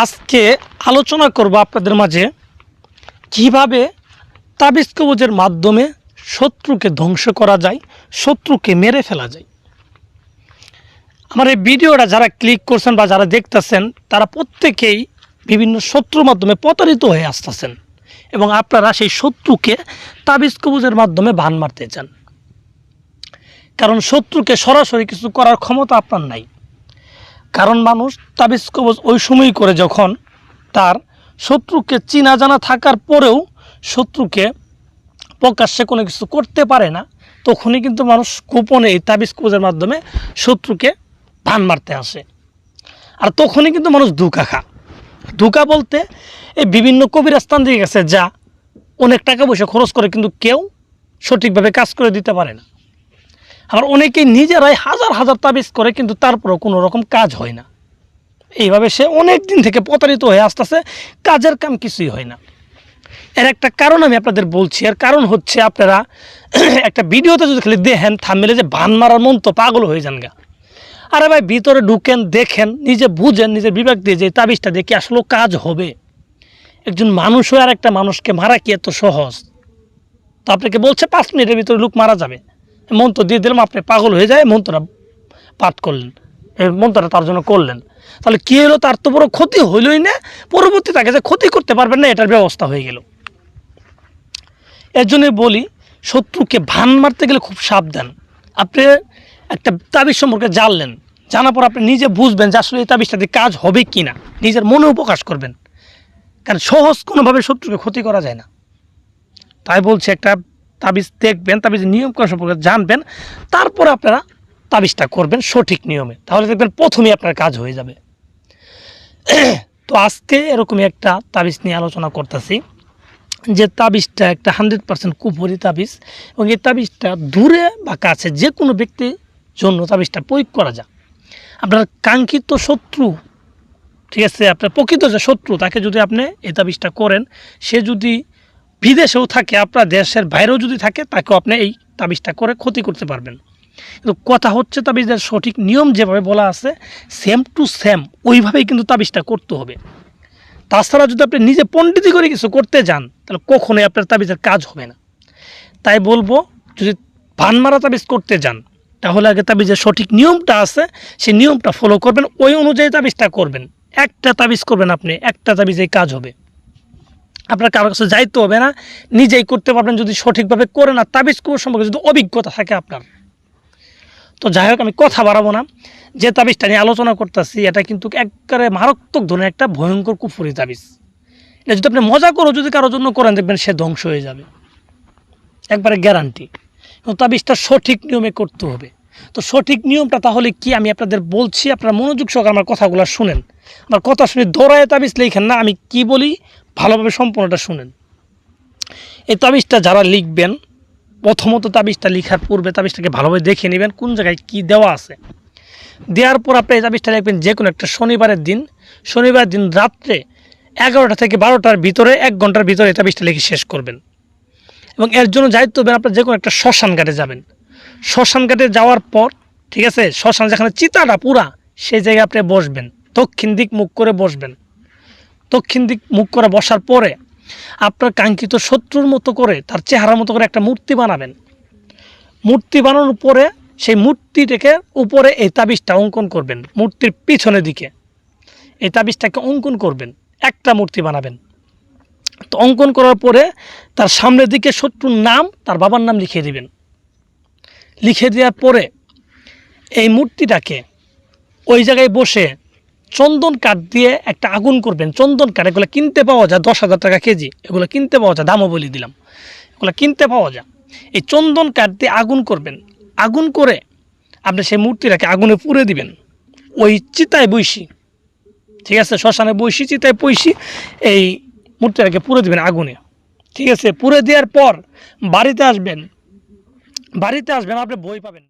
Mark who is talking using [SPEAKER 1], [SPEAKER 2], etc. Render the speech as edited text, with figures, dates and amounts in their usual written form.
[SPEAKER 1] আজকে আলোচনা করব আপনাদের মাঝে কিভাবে তাবিজ কবজের মাধ্যমে শত্রুকে ধ্বংস করা যায়, শত্রুকে মেরে ফেলা যায়। আমার এই ভিডিওটা যারা ক্লিক করছেন বা যারা দেখতেছেন তারা প্রত্যেকেই বিভিন্ন শত্রুর মাধ্যমে প্রতারিত হয়ে আসতেছেন এবং আপনারা সেই শত্রুকে তাবিজ কবজের মাধ্যমে বান মারতে চান। কারণ শত্রুকে সরাসরি কিছু করার ক্ষমতা আপনার নাই। কারণ মানুষ তাবিজ কবজ ওই সময়ই করে যখন তার শত্রুকে চিনা জানা থাকার পরেও শত্রুকে প্রকাশ্যে কোনো কিছু করতে পারে না, তখনই কিন্তু মানুষ গোপনে এই তাবিজ কবজের মাধ্যমে শত্রুকে বান মারতে আসে। আর তখনই কিন্তু মানুষ ধোঁকা বলতে এই বিভিন্ন কবিরাস্তান দিয়ে গেছে যা অনেক টাকা পয়সা খরচ করে কিন্তু কেউ সঠিকভাবে কাজ করে দিতে পারে না। আবার অনেকেই নিজেরাই হাজার হাজার তাবিজ করে কিন্তু তারপরেও কোনো রকম কাজ হয় না। এইভাবে সে অনেক দিন থেকে প্রতারিত হয়ে আসতেছে, কাজের কাম কিছুই হয় না। এর একটা কারণ আমি আপনাদের বলছি। এর কারণ হচ্ছে আপনারা একটা ভিডিওতে যদি খালি দেখেন থাম্বনেইলে যে বান মারার মন তো পাগল হয়ে যান গা। আরে ভাই ভিতরে ঢুকেন, দেখেন, নিজে বুঝেন, নিজের বিবেক দিয়ে যে তাবিজটা দেখে আসলে কাজ হবে। একজন মানুষ হয়ে আর একটা মানুষকে মারা কি এত সহজ? তো আপনাকে বলছে 5 মিনিটের ভিতরে লোক মারা যাবে, মন্ত্র দিয়ে দিলাম, আপনি পাগল হয়ে যায়, মন্ত্রটা পাঠ করলেন, এই মন্ত্রটা তার জন্য করলেন, তাহলে কী হলো? তার তো বড় ক্ষতি হইলই না, পরবর্তী তাকে যে ক্ষতি করতে পারবেন না এটার ব্যবস্থা হয়ে গেল। এর জন্যই বলি শত্রুকে ভান মারতে গেলে খুব সাবধান। আপনি একটা তাবিজ সম্পর্কে জানলেন, জানার পর আপনি নিজে বুঝবেন যে আসলে এই তাবিজটা দিয়ে কাজ হবে কি না, নিজের মনেও প্রকাশ করবেন। কারণ সহজ কোনোভাবে শত্রুকে ক্ষতি করা যায় না। তাই বলছি একটা তাবিজ দেখবেন, তাবিজের নিয়ম সম্পর্কে জানবেন, তারপর আপনারা তাবিজটা করবেন সঠিক নিয়মে, তাহলে দেখবেন প্রথমেই আপনার কাজ হয়ে যাবে। তো আজকে এরকমই একটা তাবিজ নিয়ে আলোচনা করতেছি, যে তাবিজটা একটা 100% কুফরি তাবিজ এবং এই তাবিজটা দূরে বা কাছে যে কোনো ব্যক্তির জন্য তাবিজটা প্রয়োগ করা যায়। আপনার কাঙ্ক্ষিত শত্রু, ঠিক আছে, আপনার প্রকৃত যে শত্রু, তাকে যদি আপনি এই তাবিজটা করেন, সে যদি বিদেশেও থাকে, আপনার দেশের বাইরেও যদি থাকে, তাকেও আপনি এই তাবিজটা করে ক্ষতি করতে পারবেন। কিন্তু কথা হচ্ছে তাবিজের সঠিক নিয়ম যেভাবে বলা আছে সেম টু সেম ওইভাবেই কিন্তু তাবিজটা করতে হবে। তাছাড়া যদি আপনি নিজে পণ্ডিতি করে কিছু করতে যান তাহলে কখনোই আপনার তাবিজের কাজ হবে না। তাই বলবো, যদি ভান মারা তাবিজ করতে যান তাহলে আগে তাবিজের সঠিক নিয়মটা আছে, সেই নিয়মটা ফলো করবেন, ওই অনুযায়ী তাবিজটা করবেন। একটা তাবিজ করবেন আপনি, একটা তাবিজেই কাজ হবে। আপনার কারোর কাছে যাইতে হবে না, নিজেই করতে পারবেন যদি সঠিকভাবে করেন আর তাবিজ করার সম্পর্কে যদি অভিজ্ঞতা থাকে আপনার। তো যাই হোক, আমি কথা বাড়াবো না। যে তাবিজটা নিয়ে আলোচনা করতেছি এটা কিন্তু একবারে মারাত্মক ধরনের একটা ভয়ঙ্কর কুফরি তাবিজ। এটা যদি আপনি মজা করো যদি কারোর জন্য করেন, দেখবেন সে ধ্বংস হয়ে যাবে, একবারে গ্যারান্টি। তাবিজটা সঠিক নিয়মে করতে হবে। তো সঠিক নিয়মটা তাহলে কি আমি আপনাদের বলছি, আপনারা মনোযোগ সহকারে আমার কথাগুলো শুনেন। আমার কথা শুনে দৌড়ায় তাবিজ লিখেন না, আমি কি বলি ভালোভাবে সম্পূর্ণটা শুনেন। এই তাবিজটা যারা লিখবেন, প্রথমত তাবিজটা লেখার পূর্বে তাবিজটাকে ভালোভাবে দেখে নেবেন কোন জায়গায় কি দেওয়া আছে। দেওয়ার পর আপনি এই তাবিজটা লিখবেন যে কোনো একটা শনিবারের দিন রাত্রে 11টা থেকে 12টার ভিতরে, 1 ঘন্টার ভিতরে এই তাবিজটা লিখে শেষ করবেন। এবং এর জন্য যাইতে হবে আপনার যে কোনো একটা শ্মশান ঘাটে যাবেন। শ্মশান ঘাটে যাওয়ার পর, ঠিক আছে, শ্মশান যেখানে চিতাটা পুরা, সেই জায়গায় আপনি বসবেন, দক্ষিণ দিক মুখ করে বসবেন। দক্ষিণ দিক মুখ করে বসার পরে আপনার কাঙ্ক্ষিত শত্রুর মতো করে, তার চেহারার মতো করে একটা মূর্তি বানাবেন। মূর্তি বানানোর পরে সেই মূর্তিটাকে উপরে এই তাবিজটা অঙ্কন করবেন। মূর্তির পিছনের দিকে এই তাবিজটাকে অঙ্কন করবেন, একটা মূর্তি বানাবেন। তো অঙ্কন করার পরে তার সামনের দিকে শত্রুর নাম, তার বাবার নাম লিখে দিবেন। লিখে দেওয়ার পরে এই মূর্তিটাকে ওই জায়গায় বসে চন্দন কাঠ দিয়ে একটা আগুন করবেন। চন্দন কাঠ এগুলো কিনতে পাওয়া যায় 10,000 টাকা কেজি, এগুলো কিনতে পাওয়া যায়, দামও বলে দিলাম, এগুলো কিনতে পাওয়া যায়। এই চন্দন কাঠ দিয়ে আগুন করবেন। আগুন করে আপনি সেই মূর্তিটাকে আগুনে পুড়ে দিবেন, ওই চিতায় বৈশি, ঠিক আছে, শ্মশানে বৈশি, চিতায় বৈশি এই মূর্তিটাকে পুড়ে দিবেন আগুনে, ঠিক আছে। পুড়ে দেওয়ার পর বাড়িতে আসবেন আপনি বই পাবেন।